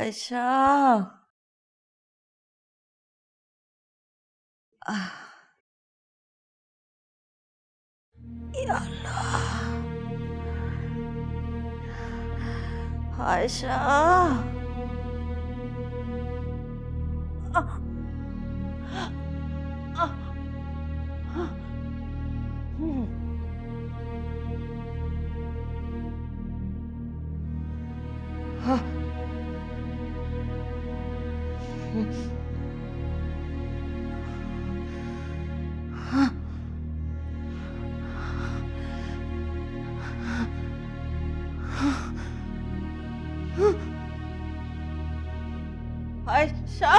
आयशा। या अल्लाह। आयशा। आयशा।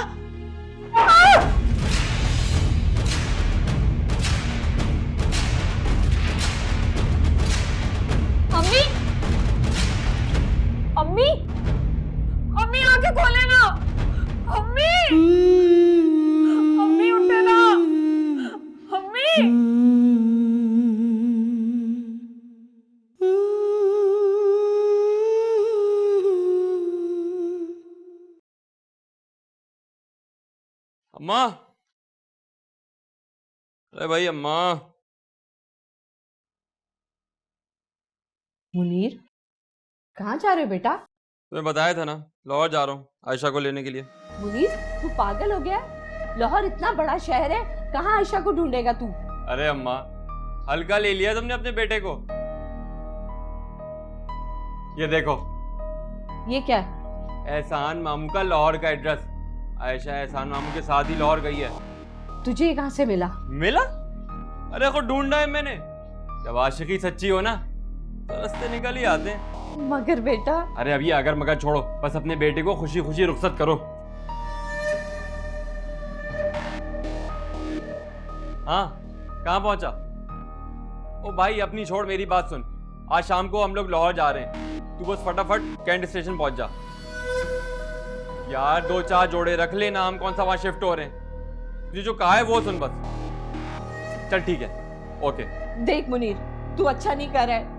अम्मी, अम्मी, अम्मी आंखें खोले ना। अम्मी, अम्मी उठे ना। अम्मी। अम्मा, अरे भाई अम्मा। मुनीर, कहाँ जा रहे हो बेटा? तुम्हें बताया था ना, लाहौर जा रहा हूँ आयशा को लेने के लिए। मुनीर, तू पागल हो गया? लाहौर इतना बड़ा शहर है, कहाँ आयशा को ढूंढेगा तू? अरे अम्मा, हल्का ले लिया तुमने अपने बेटे को। ये देखो, ये क्या? एहसान मामू का लाहौर का एड्रेस। आयशा एहसान मामू के साथ ही लाहौर गई है। तुझे ये कहाँ से मिला? मिला? अरे को ढूंढा है मैंने। जब आशिकी सच्ची हो ना तो रास्ते निकल ही आते हैं। मगर बेटा। अरे अभी अगर मगर छोड़ो, बस अपने बेटे को खुशी खुशी रुखसत करो। हाँ, कहाँ पहुंचा? ओ भाई अपनी छोड़, मेरी बात सुन। आज शाम को हम लोग लाहौर जा रहे हैं, तू बस फटाफट कैंट स्टेशन पहुंच जा। यार 2-4 जोड़े रख लेना, हम कौन सा वहां शिफ्ट हो रहे हैं। तुझे जो कहा है वो सुन बस। चल ठीक है, ओके। देख मुनीर, तू अच्छा नहीं कर रहा है।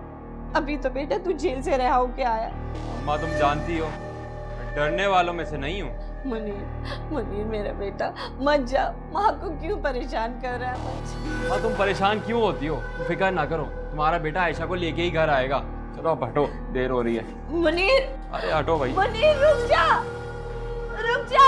अभी तो बेटा तू जेल से रहा होके आया। अम्मा तुम जानती हो, मैं डरने वालों में से नहीं हूँ। मुनीर, मुनीर मेरा बेटा, मत जा। माँ को क्यों परेशान कर रहा है? मत जा। हाँ तुम परेशान क्यों होती हो? तुम फिक्र ना करो, तुम्हारा बेटा आयशा को लेके ही घर आएगा। चलो अब हटो, देर हो रही है। मुनीर, अरे हटो भाई। मुनीर रुक जा, रुक जा।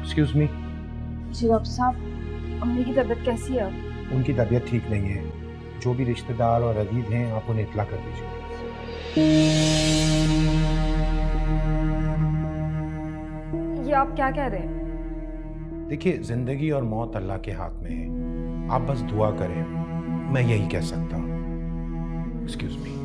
Excuse me. जी डॉक्टर साहब, अम्मी की तबीयत कैसी है? उनकी तबीयत ठीक नहीं है। जो भी रिश्तेदार और अजीज हैं आप उन्हें इत्तला कर दीजिए। ये आप क्या कह रहे हैं? देखिए, जिंदगी और मौत अल्लाह के हाथ में है। आप बस दुआ करें, मैं यही कह सकता हूँ। Excuse me.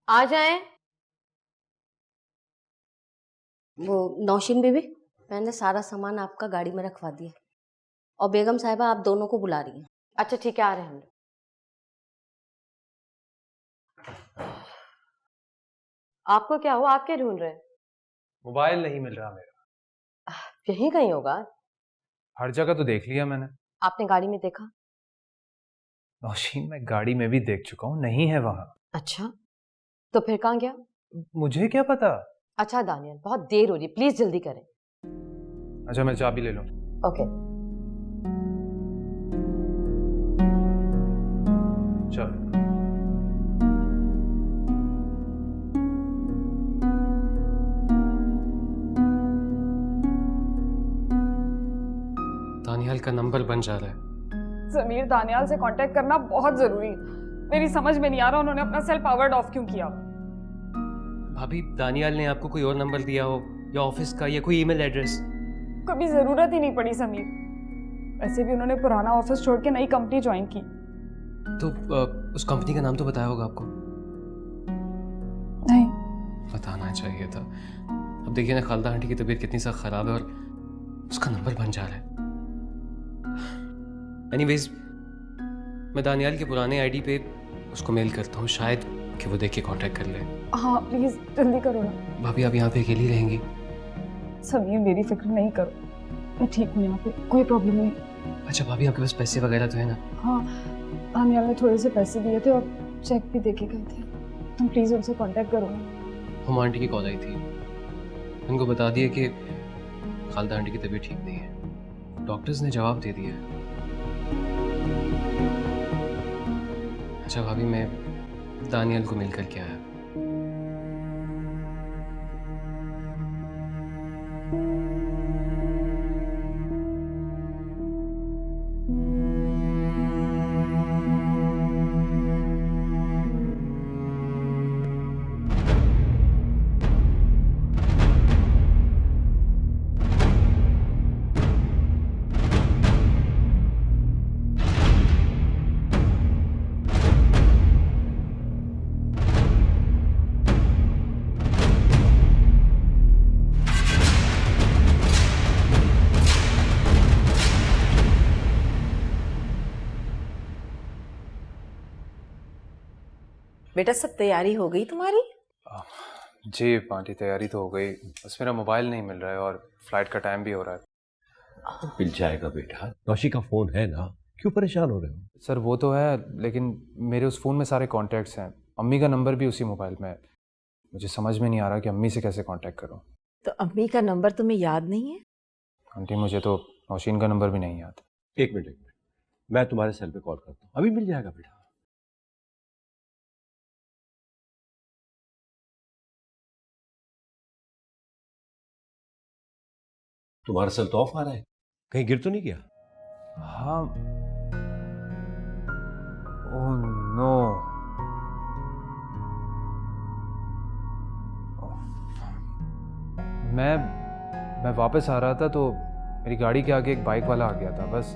आ जाएं। वो नौशीन बीबी, मैंने सारा सामान आपका गाड़ी में रखवा दिया और बेगम साहिबा आप दोनों को बुला रही हैं। अच्छा ठीक है, आ रहे हैं हम लोग। आपको क्या हुआ? आप क्या ढूंढ रहे हैं? मोबाइल नहीं मिल रहा मेरा। यहीं कहीं होगा। हर जगह तो देख लिया मैंने। आपने गाड़ी में देखा? नौशीन, मैं गाड़ी में भी देख चुका हूँ, नहीं है वहां। अच्छा, तो फिर कहाँ गया? मुझे क्या पता। अच्छा दानियल, बहुत देर हो रही है, प्लीज जल्दी करें। अच्छा मैं चाबी ले लूं। ओके। चल। दानियाल का नंबर बन जा रहा है। समीर, दानियाल से कांटेक्ट करना बहुत जरूरी है। मेरी समझ में नहीं आ रहा उन्होंने अपना सेल पावर्ड ऑफ क्यों किया। भाभी, दानियाल ने आपको कोई और नंबर दिया हो या ऑफिस का या कोई ईमेल एड्रेस? कभी जरूरत ही नहीं पड़ी समीर। वैसे भी उन्होंने पुराना ऑफिस छोड़ के नई कंपनी ज्वाइन की। तो उस कंपनी का नाम तो बताया होगा आपको? नहीं। बताना चाहिए था। अब देखिए ना, खालदा आंटी की तबीयत कितनी सा खराब है और उसका नंबर बन जा रहा है। एनीवेज, मैं दानियाल के पुराने आईडी पे उसको मेल करता हूँ, शायद कि वो देख के कांटेक्ट कर ले। हाँ प्लीज जल्दी करो ना। भाभी, आप यहाँ पे अकेली रहेंगी? समीर, मेरी फिक्र नहीं करो, मैं ठीक हूँ, यहाँ पे कोई प्रॉब्लम नहीं। अच्छा भाभी, आपके पास पैसे वगैरह तो है ना? हाँ, दानियाल ने थोड़े से पैसे दिए थे और चेक भी देके गए थे। तुम प्लीज उनसे कांटेक्ट करो ना। हम आंटी की कॉल आई थी, उनको बता दिया कि खालदा आंटी की तबीयत ठीक नहीं है। डॉक्टर्स ने जवाब दे दिया है। अच्छा भाभी, मैं दानियाल को मिल करके आया। बेटा सब तैयारी हो गई तुम्हारी? जी आंटी, तैयारी तो हो गई, बस मेरा मोबाइल नहीं मिल रहा है और फ्लाइट का टाइम भी हो रहा है। मिल जाएगा बेटा, नौशी का फोन है ना, क्यों परेशान हो रहे हो? सर वो तो है, लेकिन मेरे उस फ़ोन में सारे कॉन्टैक्ट्स हैं, अम्मी का नंबर भी उसी मोबाइल में है। मुझे समझ में नहीं आ रहा कि अम्मी से कैसे कांटेक्ट करूं। तो अम्मी का नंबर तुम्हें याद नहीं है? आंटी, मुझे तो नौशीन का नंबर भी नहीं याद। एक मिनट, मैं तुम्हारे सेल पे कॉल करता हूँ, अभी मिल जाएगा बेटा। तुम्हारा सेल तो ऑफ आ रहा है, कहीं गिर तो नहीं गया? हाँ। Oh no. मैं वापस आ रहा था तो मेरी गाड़ी के आगे एक बाइक वाला आ गया था, बस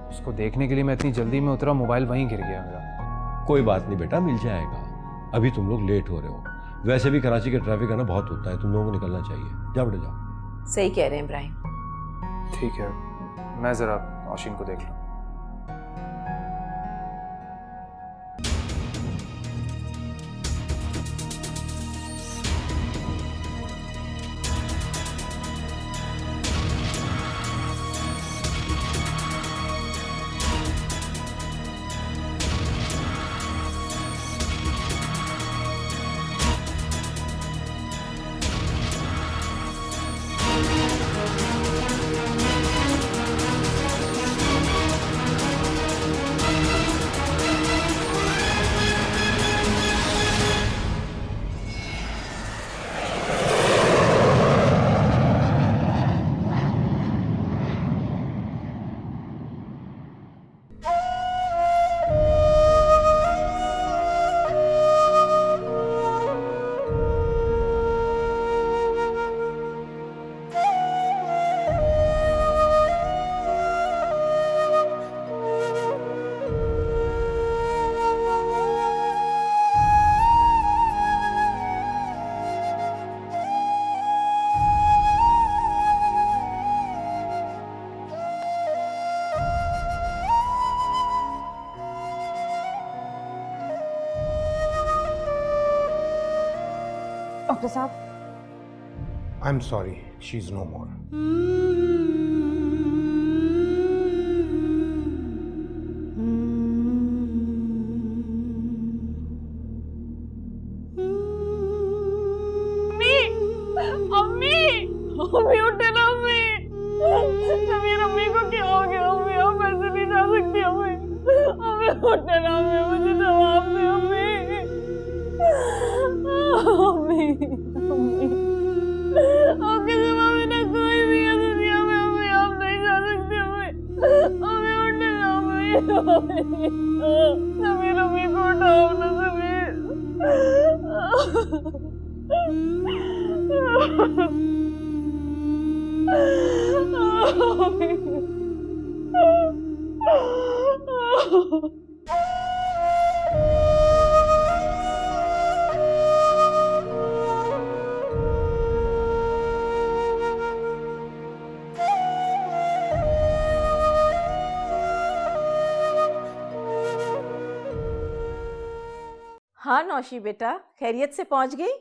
उसको देखने के लिए मैं इतनी जल्दी में उतरा, मोबाइल वहीं गिर गया मेरा। कोई बात नहीं बेटा, मिल जाएगा। अभी तुम लोग लेट हो रहे हो, वैसे भी कराची का ट्रैफिक आना बहुत होता है, तुम लोगों को निकलना चाहिए। जाओ बेटा जाओ। सही कह रहे हैं इब्राहिम। ठीक है, मैं ज़रा नौशीन को देख लूँ। डॉक्टर साहब, I am sorry, she is no more. अम्मी उठे ना अम्मी। समीर, अम्मी को क्या हो गया? अम्मी आप ऐसे नहीं जा सकती। अम्मी उठे ना अम्मी, मुझे जवाब दे अम्मी। अम्मी आपके सिवा मैंने कोई भी ऐसा दिया मैं अम्मी, आप नहीं जा सकती अम्मी। समीर अम्मी को उठाओ ना समीर। हाँ नौशी बेटा, खैरियत से पहुंच गई?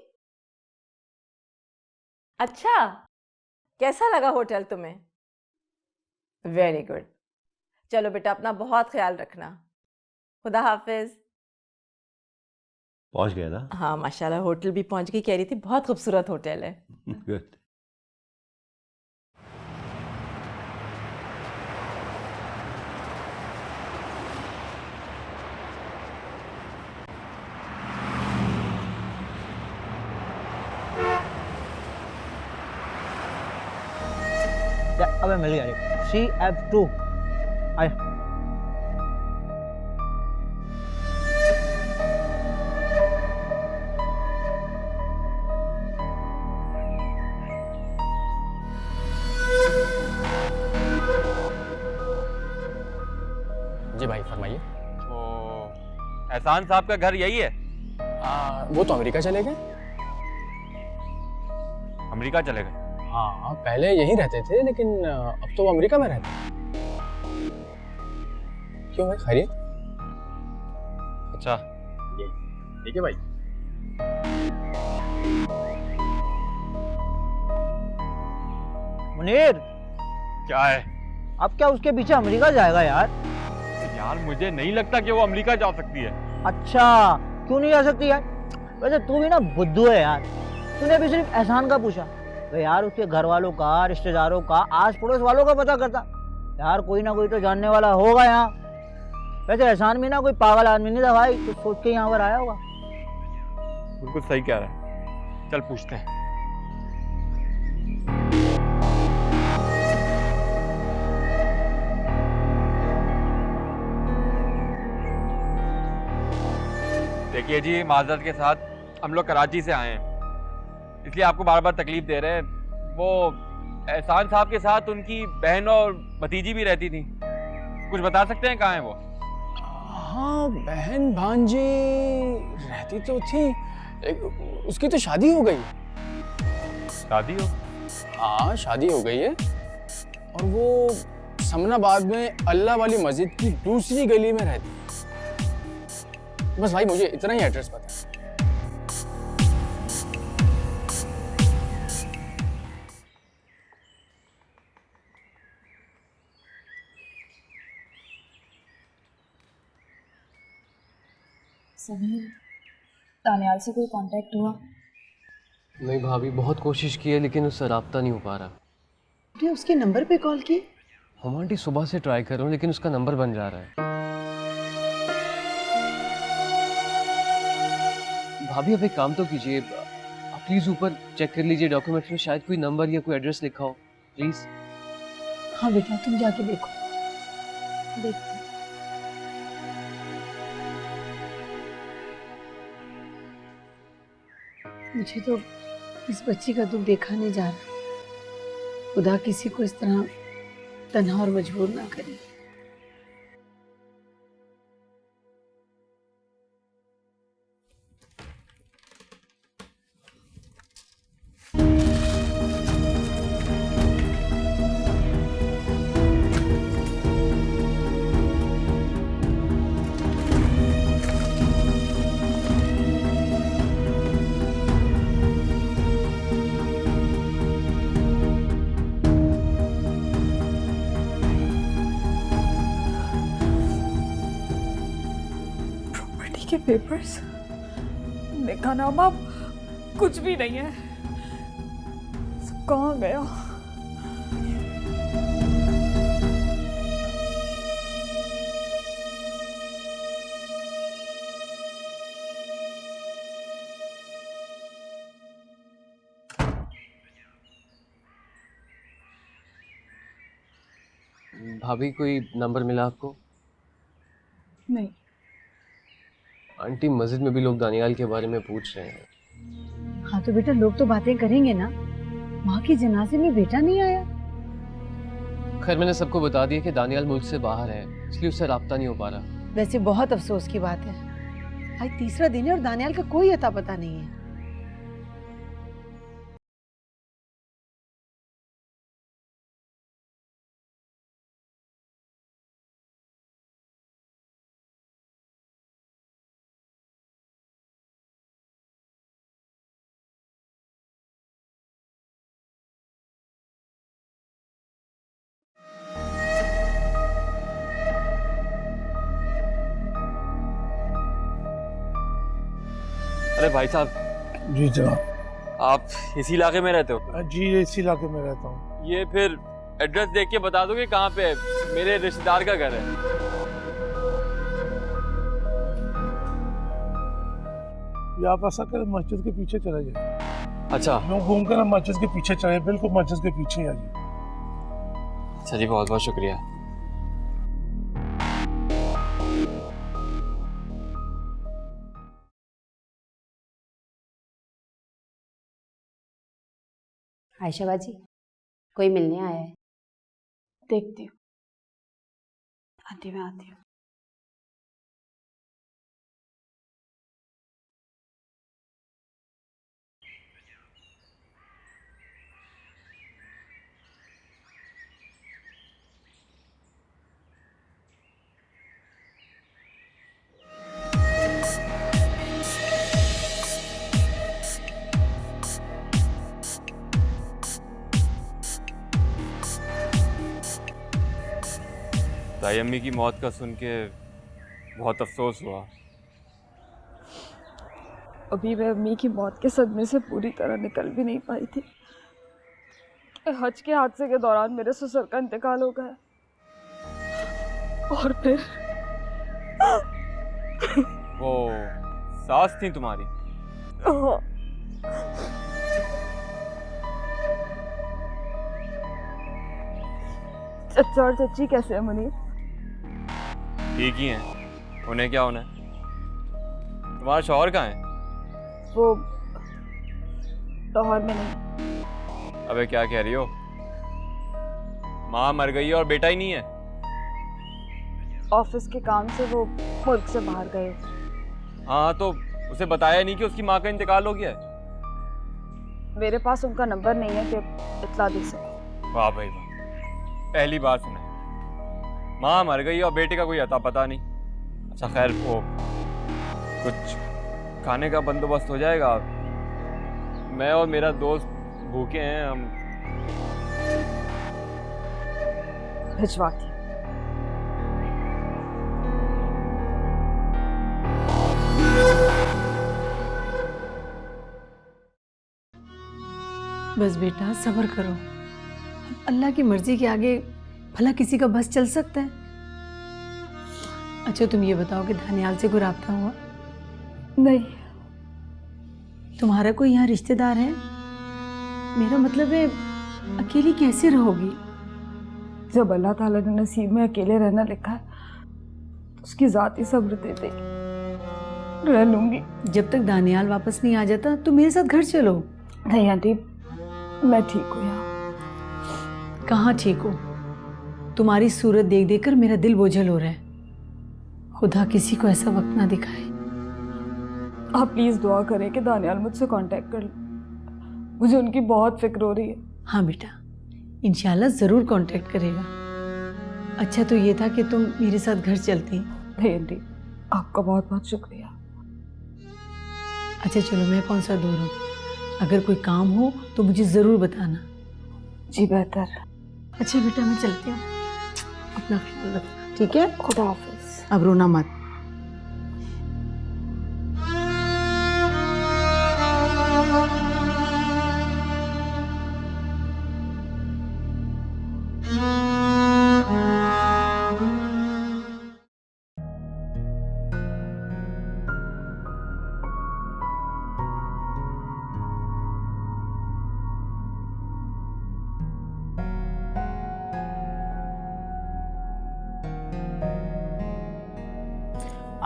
अच्छा, कैसा लगा होटल तुम्हें? Very good. चलो बेटा, अपना बहुत ख्याल रखना। खुदा हाफिज। पहुंच गए ना? हाँ माशाल्लाह, होटल भी पहुंच गई। कह रही थी बहुत खूबसूरत होटल है। गुड। अबे मिल गया CF2 आया। जी भाई फरमाइए। तो एहसान साहब का घर यही है? वो तो अमेरिका चले गए। अमेरिका चले गए? हाँ पहले यहीं रहते थे, लेकिन अब तो वो अमेरिका में रहते हैं। क्यों भाई, खैरियत? अच्छा ठीक है भाई। मुनीर, क्या है? अब क्या उसके पीछे अमेरिका जाएगा यार? यार मुझे नहीं लगता कि वो अमेरिका जा सकती है। अच्छा, क्यों नहीं जा सकती यार? वैसे तू भी ना बुद्धू है यार। तूने भी सिर्फ एहसान का पूछा तो यार उसके घर वालों का, रिश्तेदारों का, आस पड़ोस वालों का पता करता यार। कोई ना कोई तो जानने वाला होगा यहाँ। वैसे एहसान भी ना कोई पागल आदमी नहीं था भाई, कुछ सोच के यहाँ पर आया होगा। बिल्कुल सही कह रहा है, चल पूछते हैं। देखिए जी, माजरत के साथ हम लोग कराची से आए हैं, इसलिए आपको बार बार तकलीफ दे रहे हैं। वो एहसान साहब के साथ उनकी बहन और भतीजी भी रहती थी। कुछ बता सकते हैं कहाँ है वो? हाँ बहन भांजी रहती तो थी, उसकी तो शादी हो गई। शादी हो? हाँ शादी हो गई है, और वो समनाबाद में अल्लाह वाली मस्जिद की दूसरी गली में रहती है। बस भाई मुझे इतना ही एड्रेस पता है। समीर, दानियाल से कोई कांटेक्ट हुआ? नहीं भाभी, बहुत कोशिश की है लेकिन उससे राब्ता नहीं हो पा रहा। तुमने उसके नंबर पे कॉल की? हम आंटी सुबह से ट्राई कर रहा हूँ लेकिन उसका नंबर बन जा रहा है। भाभी आप एक काम तो कीजिए, आप प्लीज ऊपर चेक कर लीजिए डॉक्यूमेंट्स में, शायद कोई नंबर या कोई एड्रेस लिखा हो, प्लीज। हाँ बेटा, तुम जाके देखो। देखती। मुझे तो इस बच्ची का दुख देखा नहीं जा रहा। खुदा किसी को इस तरह तन्हा और मजबूर ना करे। के पेपर्स देखा ना बाप, कुछ भी नहीं है। सब कहाँ गया? भाभी कोई नंबर मिला आपको? नहीं। आंटी, मस्जिद में भी लोग दानियाल के बारे में पूछ रहे हैं। हाँ तो बेटा लोग तो बातें करेंगे ना, माँ की जनाजे में बेटा नहीं आया। खैर, मैंने सबको बता दिया कि दानियाल मुल्क से बाहर है, इसलिए उससे राब्ता नहीं हो पा रहा। वैसे बहुत अफसोस की बात है, आज तीसरा दिन है और दानियाल का कोई अता पता नहीं है। अरे भाई साहब। जी जनाब। आप इसी इलाके में रहते हो? जी इसी इलाके में रहता हूँ। ये फिर एड्रेस देख के बता दोगे कहाँ पे है? मेरे रिश्तेदार का घर है। ये आप ऐसा करें, मस्जिद के पीछे चले जाए। अच्छा। यूँ घूम कर मस्जिद के पीछे चले, बिल्कुल मस्जिद के पीछे ही आ जाइए। अच्छा जी, बहुत बहुत शुक्रिया। आयशा बाजी, कोई मिलने आया है। देखती हूँ, आती हूँ। ताई अम्मी की मौत का सुन के बहुत अफसोस हुआ। अभी मैं अम्मी की मौत के सदमे से पूरी तरह निकल भी नहीं पाई थी। हज के हादसे के दौरान मेरे ससुर का इंतकाल हो गया और फिर वो सास थी तुम्हारी? हाँ। चचा और चची कैसे हैं मुनीर? ठीक ही हैं। उन्हें क्या होना है? तुम्हारा शौहर कहाँ है? वो लाहौर में नहीं। अबे क्या कह रही हो? माँ मर गई है और बेटा ही नहीं है? ऑफिस के काम से वो मुल्क से बाहर गए। हाँ तो उसे बताया नहीं कि उसकी माँ का इंतकाल हो गया है? मेरे पास उनका नंबर नहीं है कि इत्ला दे सके। वाह भाई वाह, पहली बार सुना है। माँ मर गई और बेटे का कोई अता पता नहीं। अच्छा खैर, वो कुछ खाने का बंदोबस्त हो जाएगा। मैं और मेरा दोस्त भूखे हैं। हम भिजवाती। बस बेटा सब्र करो, अल्लाह की मर्जी के आगे भला किसी का बस चल सकता है। अच्छा तुम ये बताओ कि दानियाल से कोई राब्ता हुआ? नहीं। तुम्हारा कोई यहाँ रिश्तेदार है? मेरा मतलब है अकेली कैसे रहोगी? जब अल्लाह ताला ने नसीब में अकेले रहना लिखा है तो उसकी ज़ात ही सब्र दे देगी। रह लूंगी। जब तक दानियाल वापस नहीं आ जाता तो मेरे साथ घर चलो। नहीं आंटी, मैं ठीक हूँ यहाँ। कहाँ ठीक हो? तुम्हारी सूरत देख देख कर मेरा दिल बोझल हो रहा है। खुदा किसी को ऐसा वक्त ना दिखाए। आप प्लीज़ दुआ करें कि दानियाल मुझसे कांटेक्ट कर ले। मुझे उनकी बहुत फिक्र हो रही है। हाँ बेटा, इंशाल्लाह ज़रूर कांटेक्ट करेगा। अच्छा तो ये था कि तुम मेरे साथ घर चलती। नहीं आंटी, आपका बहुत बहुत शुक्रिया। अच्छा चलो, मैं कौन सा दूर हूँ, अगर कोई काम हो तो मुझे ज़रूर बताना। जी बेहतर। अच्छा बेटा मैं चलती हूँ, अपना ख्याल रखना, ठीक है? खुदा हाफिज़। अब रोना मत।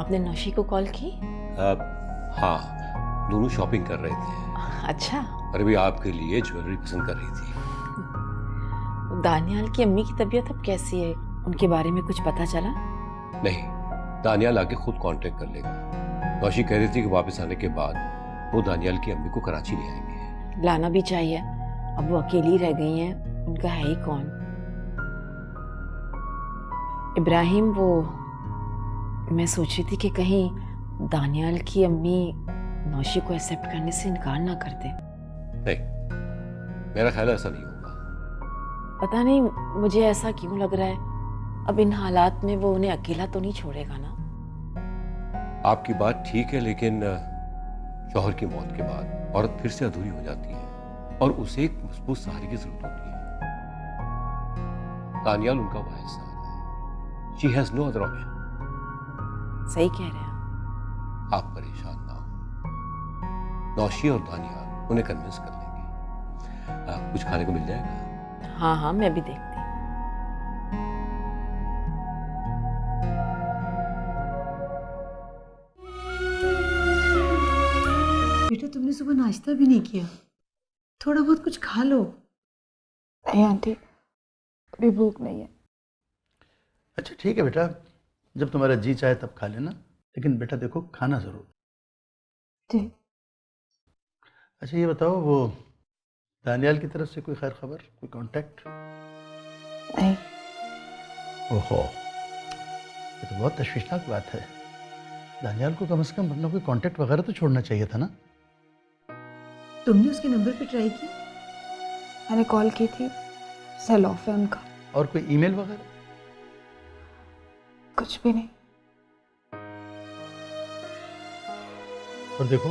आपने नौशी को कॉल की? हाँ, दोनों शॉपिंग कर रहे थे। अच्छा। और अभी आपके लिए ज्वेलरी पसंद कर रही थी। दानियाल की अम्मी की तबीयत अब कैसी है? उनके बारे में कुछ पता चला? नहीं, दानियाल आके खुद कांटेक्ट कर लेगा। नौशी कह रही थी कि वापस आने के बाद वो दानियाल की अम्मी को कराची ले आएंगे। लाना भी चाहिए, अब वो अकेली रह गई हैं, उनका है ही कौन? इब्राहिम, वो मैं सोच रही थी कि कहीं दानियाल की अम्मी नौशी को एक्सेप्ट करने से इनकार ना कर दे। नहीं, मेरा ख्याल ऐसा नहीं होगा। पता नहीं मुझे ऐसा क्यों लग रहा है, अब इन हालात में वो उन्हें अकेला तो नहीं छोड़ेगा ना? आपकी बात ठीक है, लेकिन शौहर की मौत के बाद औरत फिर से अधूरी हो जाती है और उसे एक मजबूत सहारे की जरूरत होती है। दानियाल उनका वाहिद सहारा है। She has no other option. सही कह रहे हैं आप परेशान ना हो, नौशी और दानियाल उन्हें कन्विंस कर लेंगे। कुछ खाने को मिल जाएगा? हाँ हाँ, मैं भी देखती। बेटा, तुमने सुबह नाश्ता भी नहीं किया, थोड़ा बहुत कुछ खा लो। नहीं आंटी, अभी भूख नहीं है। अच्छा ठीक है बेटा, जब तुम्हारा जी चाहे तब खा लेना, लेकिन बेटा देखो खाना जरूर। ठीक। अच्छा ये बताओ, वो दानियाल की तरफ से कोई खैर खबर, कोई कांटेक्ट? नहीं। ओहो, ये तो बहुत तशवीशनाक बात है। दानियाल को कम से कम अपना कोई कांटेक्ट वगैरह तो छोड़ना चाहिए था ना। तुमने उसके नंबर पे ट्राई की? मैंने कॉल की थी, सेल ऑफ है उनका। और कोई ईमेल वगैरह? कुछ भी नहीं। और देखो,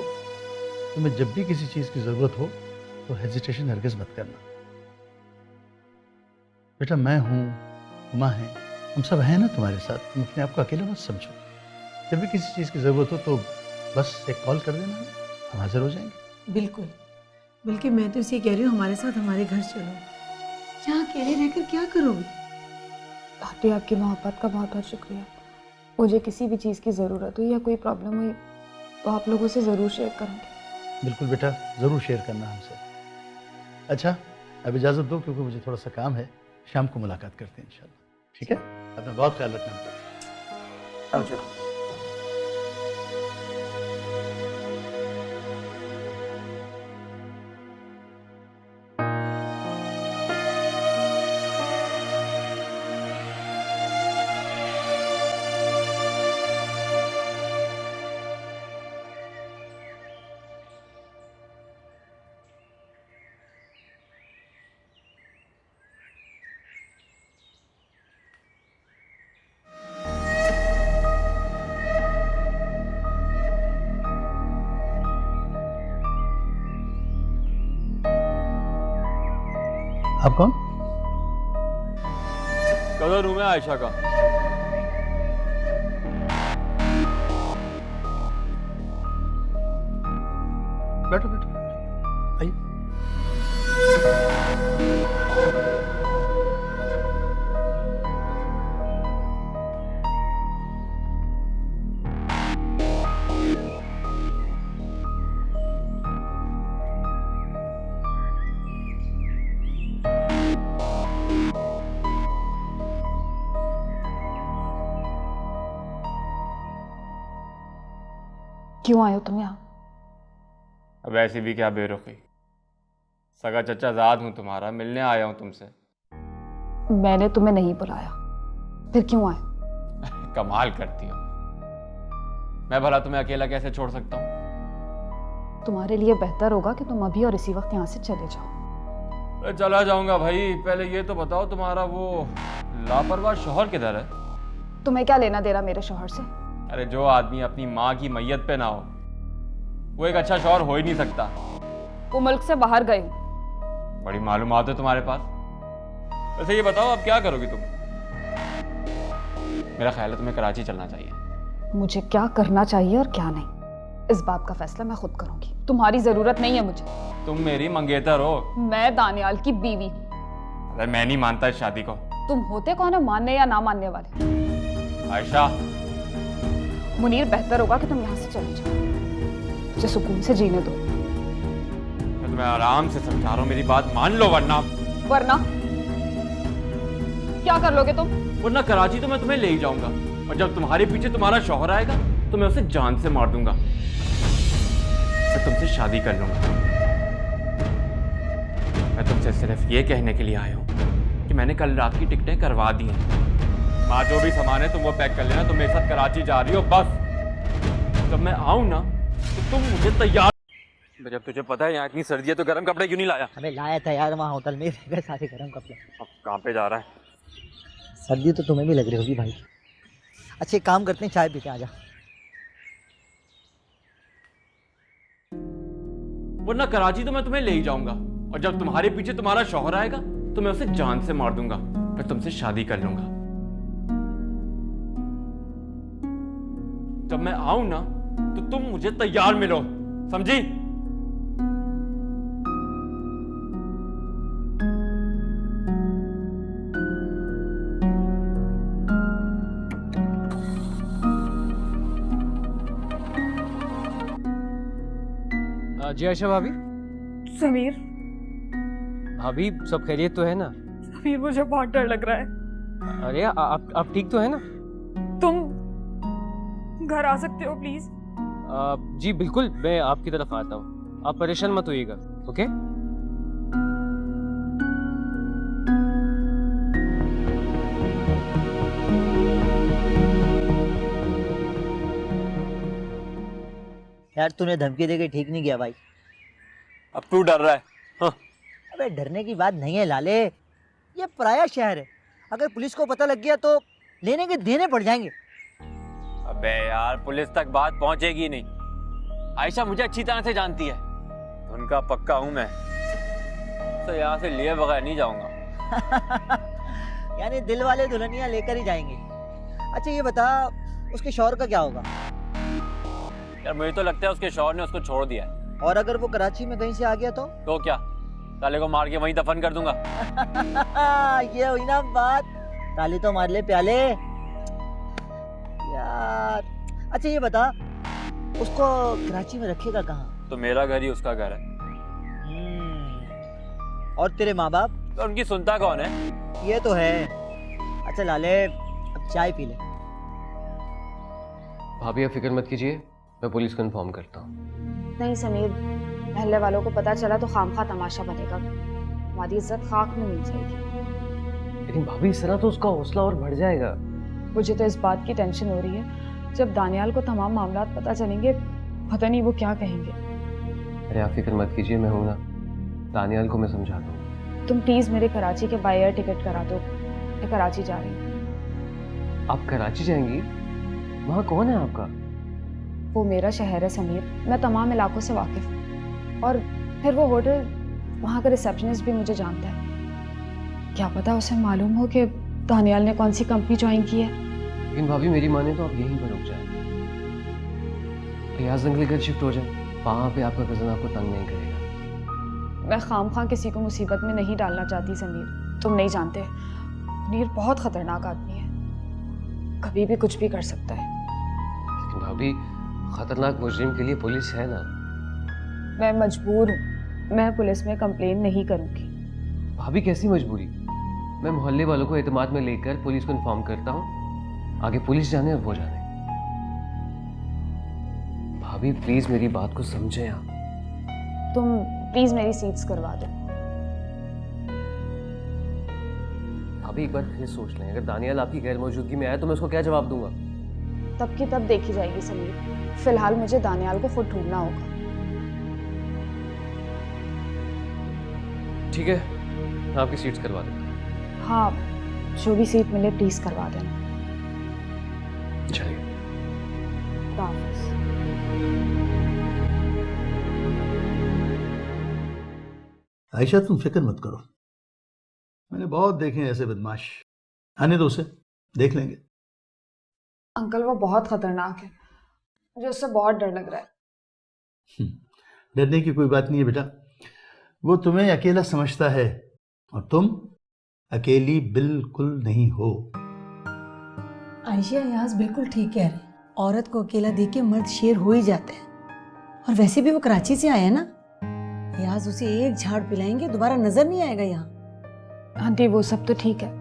तुम्हें जब भी किसी चीज की जरूरत हो तो हेजिटेशन हरगिज मत करना। बेटा मैं हूँ, माँ है, हम सब हैं ना तुम्हारे साथ। तुम अपने आप को अकेला मत समझो। जब भी किसी चीज की जरूरत हो तो बस एक कॉल कर देना, हम हाजिर हो जाएंगे। बिल्कुल, बल्कि मैं तो इसे कह रही हूँ हमारे साथ हमारे घर चलो। यहाँ अकेले रहकर क्या करोगे? आंटी, आपकी मोहब्बत का बहुत बहुत शुक्रिया। मुझे किसी भी चीज़ की ज़रूरत हुई या कोई प्रॉब्लम हुई तो आप लोगों से ज़रूर शेयर करूँगी। बिल्कुल बेटा, ज़रूर शेयर करना हमसे। अच्छा अब इजाज़त दो, क्योंकि मुझे थोड़ा सा काम है। शाम को मुलाकात करते हैं इंशाल्लाह। ठीक है, अपना बहुत ख्याल रखना। आओ चलो। आप कौन? कदर रूम है आयशा का। बैठो बैठो, आइए। क्यों आए हो तुम यहाँ? अब ऐसी भी क्या बेरुखी, सगा चचा ज़ाद हूँ तुम्हारा, मिलने आया हूँ तुमसे। मैंने तुम्हें नहीं बुलाया, फिर क्यों आए? कमाल करती हो, मैं भला तुम्हें अकेला कैसे छोड़ सकता हूँ? तुम्हारे लिए बेहतर होगा कि तुम अभी और इसी वक्त यहाँ से चले जाओ। अरे चला जाऊंगा भाई, पहले ये तो बताओ तुम्हारा वो लापरवाह शौहर किधर है? तुम्हें क्या लेना देना मेरे शौहर से? अरे जो आदमी अपनी माँ की मैयत पे ना हो वो एक अच्छा शौहर हो ही नहीं सकता। वो मुल्क से बाहर गए। बड़ी मालूमात है तुम्हारे पास। वैसे ये बताओ अब क्या करोगी तुम? मेरा ख्याल है तुम्हें कराची चलना चाहिए। मुझे क्या करना चाहिए और क्या नहीं, इस बात का फैसला मैं खुद करूंगी। तुम्हारी जरूरत नहीं है मुझे। तुम मेरी मंगेतर हो। मैं दानियाल की बीवी हूँ। अरे मैं नहीं मानता इस शादी को। तुम होते कौन हो मानने या ना मानने वाले? आयशा, मुनीर बेहतर होगा कि तुम यहाँ से चले जाओ, मुझे सुकून से जीने दो। मैं तुम्हें आराम से समझा रहा हूँ, मेरी बात मान लो, वरना क्या कर लोगे तुम? वरना कराची तो मैं तुम्हें ले ही जाऊंगा, और जब तुम्हारे पीछे तुम्हारा शौहर आएगा तो मैं उसे जान से मार दूंगा, मैं तुमसे शादी कर लूंगा। मैं तुमसे सिर्फ ये कहने के लिए आया हूँ कि मैंने कल रात की टिकटें करवा दी हैं। माँ जो भी सामान है तुम वो पैक कर लेना, तुम मेरे साथ कराची जा रही हो बस। जब मैं आऊँ ना तो तुम मुझे तैयार। जब तुझे पता है यहाँ इतनी सर्दी है तो गर्म कपड़े क्यों नहीं लाया? हमें लाया था यार, वहाँ होटल में रह गए सारे गर्म कपड़े। अब कहाँ पे जा रहा है? सर्दी तो तुम्हें भी लग रही होगी भाई। अच्छा एक काम करते हैं, चाय पी के आ जा। वरना कराची तो मैं तुम्हें ले ही जाऊंगा, और जब तुम्हारे पीछे तुम्हारा शौहर आएगा तो मैं उसे जान से मार दूंगा, फिर तुमसे शादी कर लूंगा। जब मैं आऊं ना तो तुम मुझे तैयार मिलो, समझी? जी आयशा भाभी। समीर, भाभी सब खैरियत तो है ना? समीर मुझे बहुत डर लग रहा है। अरे आप ठीक तो है ना? तुम घर आ सकते हो प्लीज? जी बिल्कुल, मैं आपकी तरफ आता हूँ, आप परेशान मत होइएगा। ओके? यार तूने धमकी देके ठीक नहीं किया भाई। अब तू डर रहा है? हाँ। अबे डरने की बात नहीं है लाले, ये पराया शहर है, अगर पुलिस को पता लग गया तो लेने के देने पड़ जाएंगे। अबे यार पुलिस तक बात पहुंचेगी नहीं, आयशा मुझे अच्छी तरह से जानती है, उनका पक्का हूं मैं, तो यहाँ से लिए बगैर नहीं जाऊंगा। यानी दिल वाले दुल्हनिया लेकर ही जाएंगे। अच्छा ये बता उसके शौहर का क्या होगा? यार मुझे तो लगता है उसके शौहर ने उसको छोड़ दिया है। और अगर वो कराची में कहीं से आ गया तो क्या ताले को मार के वहीं दफन कर दूंगा। ये हुई ना बात, ताली तो मार ले प्याले यार। अच्छा ये बता उसको कराची में रखेगा कहाँ? तो मेरा घर ही उसका घर है। और तेरे माँ बाप? तो उनकी सुनता कौन है? ये तो है। अच्छा लाले अब चाय पी ले। भाभी आप फिक्र मत कीजिए, मैं पुलिस को इन्फॉर्म करता हूँ। नहीं समीर, मोहल्ले वालों को पता चला तो खामखा तमाशा बनेगा, हमारी इज्जत खाक में मिल जाएगी। लेकिन भाभी इस तरह तो उसका हौसला और बढ़ जाएगा। मुझे तो इस बात की टेंशन हो रही है, जब दानियाल को तमाम मामला पता चलेंगे पता नहीं वो क्या कहेंगे। अरे आप फिक्र मत कीजिए, मैं हूं ना, दानियाल को मैं समझा दूंगा। तुम प्लीज मेरे कराची के बाय एयर टिकट करा दो, मैं कराची जा रही हूँ। आप कराची जाएंगी? वहाँ कौन है आपका? वो मेरा शहर है समीर, मैं तमाम इलाकों से वाकिफ हूँ, और फिर वो होटल, वहाँ का रिसेप्शनिस्ट भी मुझे जानता है। क्या पता उसे मालूम हो कि दानियाल ने कौन सी कंपनी ज्वाइन की है। लेकिन भाभी मेरी माने तो आप यहीं पर रुक जाए, रियाज अंकल घर शिफ्ट हो जाए, वहाँ पे आपका कज़न आपको तंग नहीं करेगा। मैं खामखा किसी को मुसीबत में नहीं डालना चाहती समीर, तुम नहीं जानते मुनीर बहुत खतरनाक आदमी है, कभी भी कुछ भी कर सकता है। लेकिन भाभी खतरनाक मुजरिम के लिए पुलिस है ना। मैं मजबूर हूँ, मैं पुलिस में कंप्लेन नहीं करूँगी। भाभी कैसी मजबूरी? मैं मोहल्ले वालों को एतमाद में लेकर पुलिस को इन्फॉर्म करता हूँ, आगे पुलिस जाने और वो जाने। भाभी प्लीज मेरी बात को समझें आप। तुम प्लीज मेरी सीट्स करवा दो। भाभी एक बार फिर सोच लें, अगर दानियाल आपकी गैर मौजूदगी में आया तो मैं उसको क्या जवाब दूंगा? तब की तब देखी जाएगी समीर, फिलहाल मुझे दानियाल को खुद ढूंढना होगा। ठीक है, मैं आपकी सीट्स करवा देता हूँ। हाँ, जो भी सीट मिले प्लीज करवा देना। चलिए। आयशा तुम फिक्र मत करो, मैंने बहुत देखे हैं ऐसे बदमाश, आने दो उसे, देख लेंगे। अंकल वो बहुत खतरनाक है, मुझे उससे बहुत डर लग रहा है। डरने की कोई बात नहीं है बेटा, वो तुम्हें अकेला समझता है और तुम अकेली बिल्कुल नहीं हो। आयशा याज बिल्कुल ठीक कह रहे, औरत को अकेला देख के मर्द शेर हो ही जाते हैं। और वैसे भी वो कराची से आया है ना, रियाज उसे एक झाड़ पिलाएंगे, दोबारा नजर नहीं आएगा यहाँ। आंटी वो सब तो ठीक है,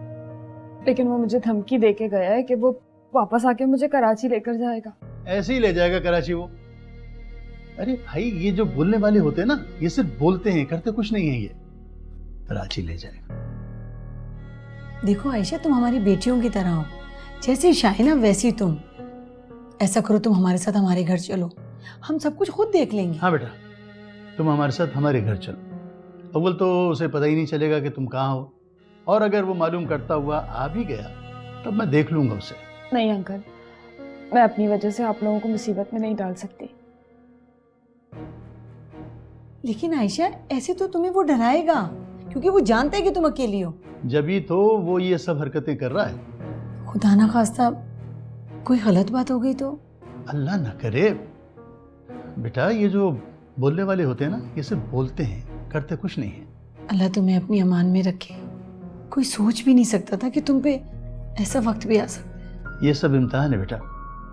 लेकिन वो मुझे धमकी दे के गया है कि वो वापस आके मुझे कराची लेकर जाएगा। ऐसे ही ले जाएगा कराची वो। अरे भाई, ये जो बोलने वाले होते हैं ना, ये सिर्फ बोलते हैं, करते कुछ नहीं है। ये कराची ले जाएगा। देखो आयशा, तुम हमारी बेटियों की तरह हो, जैसी शाहिना वैसी तुम। ऐसा करो, तुम हमारे साथ हमारे घर चलो, हम सब कुछ खुद देख लेंगे। हाँ बेटा, तुम हमारे साथ हमारे घर चलो। अव्वल तो उसे पता ही नहीं चलेगा कि तुम कहाँ हो, और अगर वो मालूम करता हुआ आ भी गया तब मैं देख लूंगा उसे। नहीं अंकल, मैं अपनी वजह से आप लोगों को मुसीबत में नहीं डाल सकती। लेकिन आयशा, ऐसे तो तुम्हें वो डराएगा, क्योंकि वो जानता है कि तुम अकेली हो। जब ही तो वो ये सब हरकतें कर रहा है। खुदा ना खास्ता कोई गलत बात हो गई तो? अल्लाह ना करे बेटा, ये जो बोलने वाले होते हैं ना, ये सिर्फ बोलते हैं, करते कुछ नहीं है। अल्लाह तुम्हें अपनी अमान में रखे। कोई सोच भी नहीं सकता था कि तुम पे ऐसा वक्त भी आ सकता है। ये सब इम्तिहान है बेटा,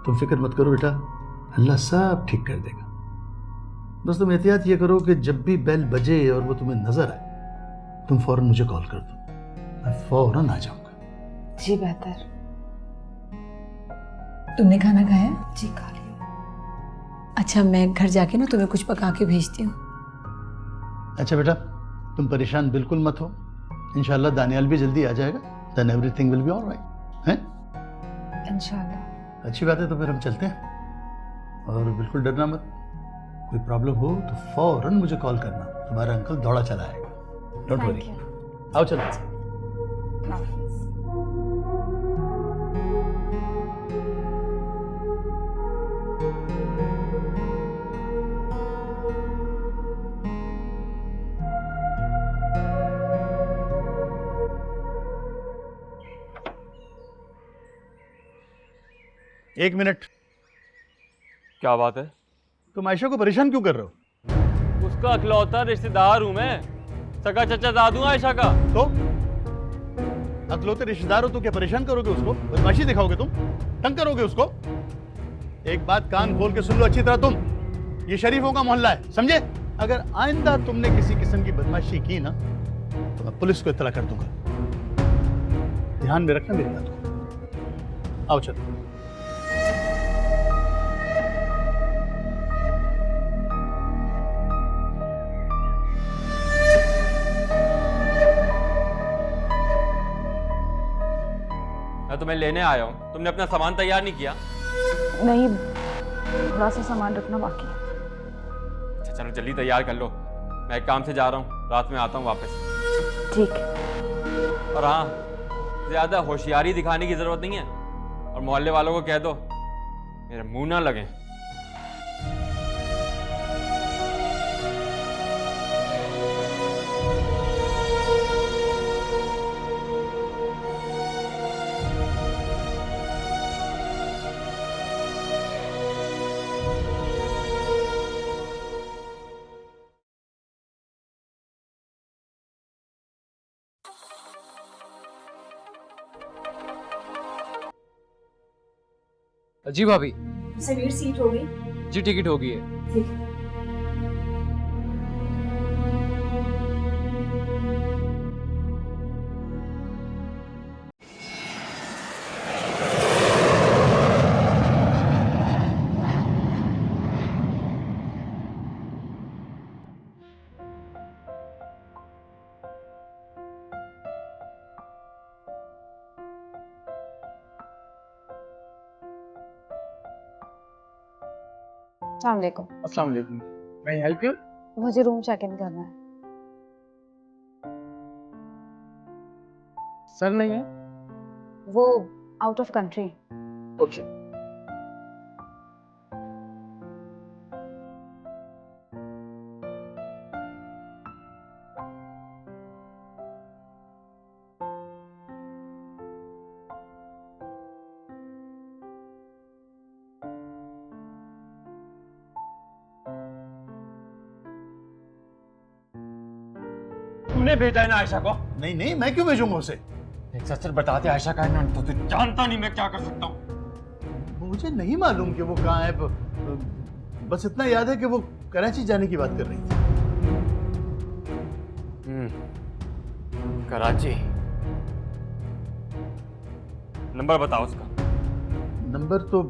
तुम फिक्र मत करो बेटा, अल्लाह सब ठीक कर देगा। बस तुम एहतियात ये करो कि जब भी बेल बजे और वो तुम्हें नजर आए, तुम फौरन मुझे कॉल कर दो, मैं फौरन आ जाऊंगा। जी बेहतर। तुमने खाना खाया? जी खा लिया। अच्छा, मैं घर जाके ना तुम्हें कुछ पका के भेजती हूँ। अच्छा बेटा, तुम परेशान बिल्कुल मत हो, इंशाल्लाह दानियाल भी जल्दी आ जाएगा, then everything will be alright. हैं? इंशाल्लाह। अच्छी बात है, तो फिर हम चलते हैं। और बिल्कुल डरना मत, कोई प्रॉब्लम हो तो फौरन मुझे कॉल करना, तुम्हारा अंकल दौड़ा चला आएगा। डोंट वरी, आओ चलो। एक मिनट। क्या बात है? तुम आयशा को परेशान क्यों कर रहे हो? उसका अखलौता रिश्तेदार हूं मैं, सगा चचा दादू आयशा का। तो अखलौते रिश्तेदार हो तो क्या परेशान करोगे उसको? बदमाशी दिखाओगे तुम? तंग करोगे उसको? एक बात कान खोल के सुन लो अच्छी तरह, तुम, ये शरीफों का मोहल्ला है, समझे? अगर आइंदा तुमने किसी किस्म की बदमाशी की ना, तो मैं पुलिस को इत्तला कर दूंगा। ध्यान में रखना मेरी बात को। आओ चलो। मैं तुम्हें लेने आया हूँ, तुमने अपना सामान तैयार नहीं किया? नहीं, थोड़ा सा सामान रखना बाकी है। अच्छा चलो जल्दी तैयार कर लो, मैं एक काम से जा रहा हूँ, रात में आता हूँ वापस। ठीक है। और हाँ, ज्यादा होशियारी दिखाने की जरूरत नहीं है, और मोहल्ले वालों को कह दो मेरे मुंह ना लगे। जी भाभी। समीर, सीट हो गई? जी टिकट हो गई है। ठीक है। अस्सलाम वालेकुम। अस्सलाम वालेकुम। मैं हेल्प यू? मुझे रूम चेक इन करना है। सर नहीं है? वो आउट ऑफ कंट्री। ओके। तुमने भेजा है ना आयशा को? नहीं नहीं, मैं क्यों भेजूंगा उसे? एक सच बता दे आयशा का है ना, तो तू जानता नहीं मैं क्या कर सकता हूँ। वो मुझे नहीं मालूम कि वो कहाँ है। बस इतना याद है कि वो कराची जाने की बात कर रही थी। कराची। नंबर बताओ उसका। नंबर तो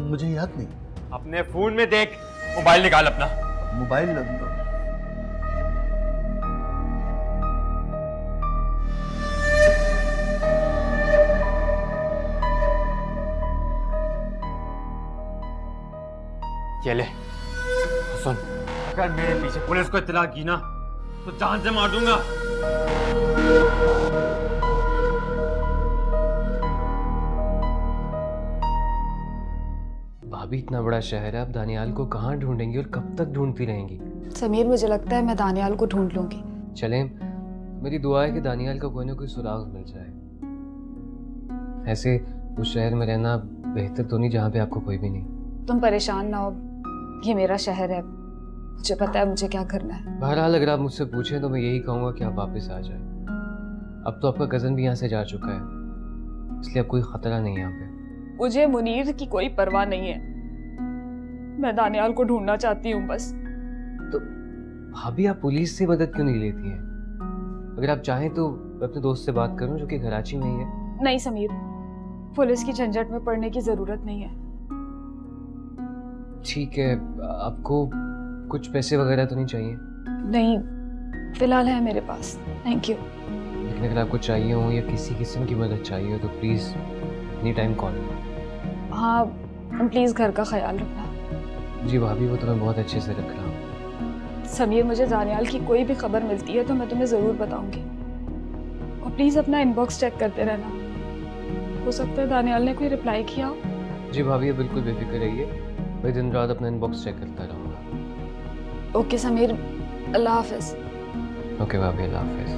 मुझे याद नहीं। अपने फोन में देख, मोबाइल निकाल अपना। मोबाइल ये ले सुन, अगर मेरे पीछे पुलिस को इत्तला की ना तो जान से मार दूंगा। भाभी इतना बड़ा शहर है, आप दानियाल को कहाँ ढूंढेंगी और कब तक ढूंढती रहेंगी? समीर, मुझे लगता है मैं दानियाल को ढूंढ लूंगी। चलें, मेरी दुआ है कि दानियाल का कोई ना कोई सुराग मिल जाए। ऐसे उस शहर में रहना बेहतर तो नहीं जहाँ पे आपको कोई भी नहीं। तुम परेशान ना हो, ये मेरा शहर है, मुझे पता है मुझे क्या करना है। बहरहाल अगर आप मुझसे पूछें तो मैं यही कहूँगा कि आप वापस आ जाएं। अब तो आपका कज़न भी यहाँ से जा चुका है, इसलिए अब कोई ख़तरा नहीं है यहाँ पे। मुझे मुनीर की कोई परवाह नहीं है, मैं दानियाल को ढूंढना चाहती हूँ बस। तो भाभी, आप पुलिस से मदद क्यों नहीं लेती हैं? अगर आप चाहें तो मैं अपने दोस्त से बात करूं जो कि कराची में ही है। नहीं समीर, पुलिस की झंझट में पड़ने की जरूरत नहीं है। ठीक है, आपको कुछ पैसे वगैरह तो नहीं चाहिए? नहीं, फिलहाल है मेरे पास, थैंक यू। लेकिन अगर आपको चाहिए हो या किसी किस्म की मदद चाहिए हो तो प्लीज़ एनी टाइम कॉल। हाँ, प्लीज़ घर का ख्याल रखना। जी भाभी, वो तो मैं बहुत अच्छे से रख रहा हूँ। समीर, मुझे दानियाल की कोई भी खबर मिलती है तो मैं तुम्हें ज़रूर बताऊंगी, और प्लीज़ अपना इनबॉक्स चेक करते रहना, हो सकता है दानियाल ने कोई रिप्लाई किया हो। जी भाभी, बिल्कुल बेफिक्र रहिए, मैं दिन रात अपना इनबॉक्स चेक करता रहूँगा। ओके समीर, अल्लाह हाफिज़। ओके भाभी, अल्लाह हाफिज़।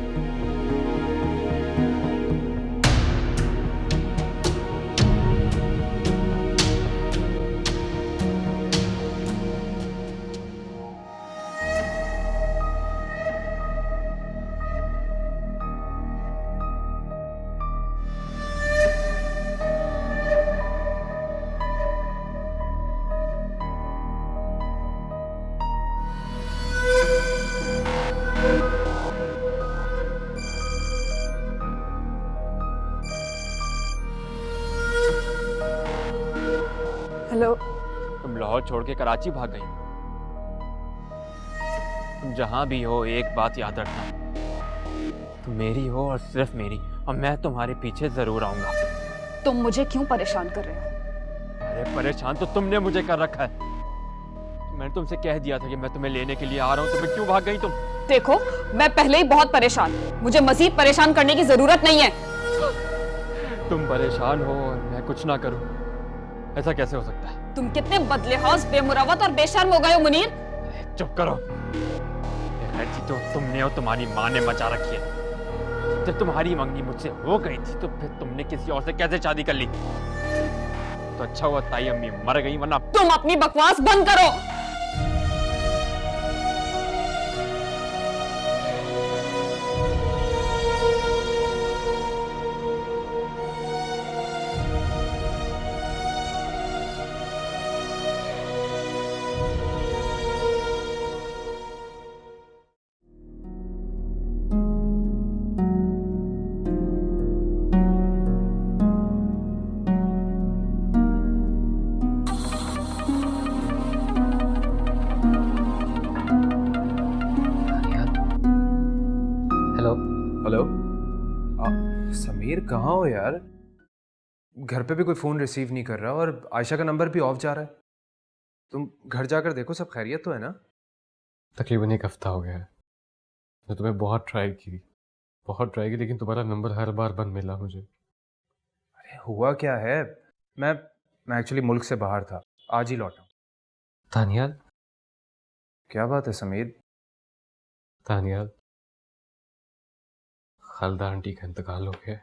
हेलो। तुम लाहौर छोड़ के कराची भाग गई। तुम जहां भी हो एक बात याद रखना, तुम मेरी हो और सिर्फ मेरी, और मैं तुम्हारे पीछे जरूर आऊंगा। तुम मुझे क्यों परेशान कर रहे हो? अरे परेशान तो तुमने मुझे कर रखा है। मैंने तुमसे कह दिया था कि मैं तुम्हें लेने के लिए आ रहा हूँ, तो फिर क्यों भाग गई तुम? देखो, मैं पहले ही बहुत परेशान, मुझे मजीद परेशान करने की जरूरत नहीं है। तुम परेशान हो और मैं कुछ ना करूं, ऐसा कैसे हो सकता है? तुम कितने बदलेहौस, बेमुरवत और बेशर्म हो गए हो मुनीर। चुप करो। ये गलती तो तुमने और तुम्हारी माँ ने मचा रखी है। जब तुम्हारी मंगनी मुझसे हो गई थी तो फिर तुमने किसी और से कैसे शादी कर ली? तो अच्छा हुआ ताई अम्मी मर गई, वरना तुम अपनी बकवास बंद करो। हेलो। समीर, कहाँ हो यार? घर पे भी कोई फ़ोन रिसीव नहीं कर रहा और आयशा का नंबर भी ऑफ जा रहा है। तुम घर जाकर देखो सब खैरियत तो है ना? तकरीबन एक हफ्ता हो गया है, मैं तुम्हें बहुत ट्राई की, लेकिन तुम्हारा नंबर हर बार बंद मिला मुझे। अरे हुआ क्या है? मैं एक्चुअली मुल्क से बाहर था, आज ही लौटा। दानियाल? क्या बात है समीर? दानियाल, खालदा आंटी का इंतकाल हो गया।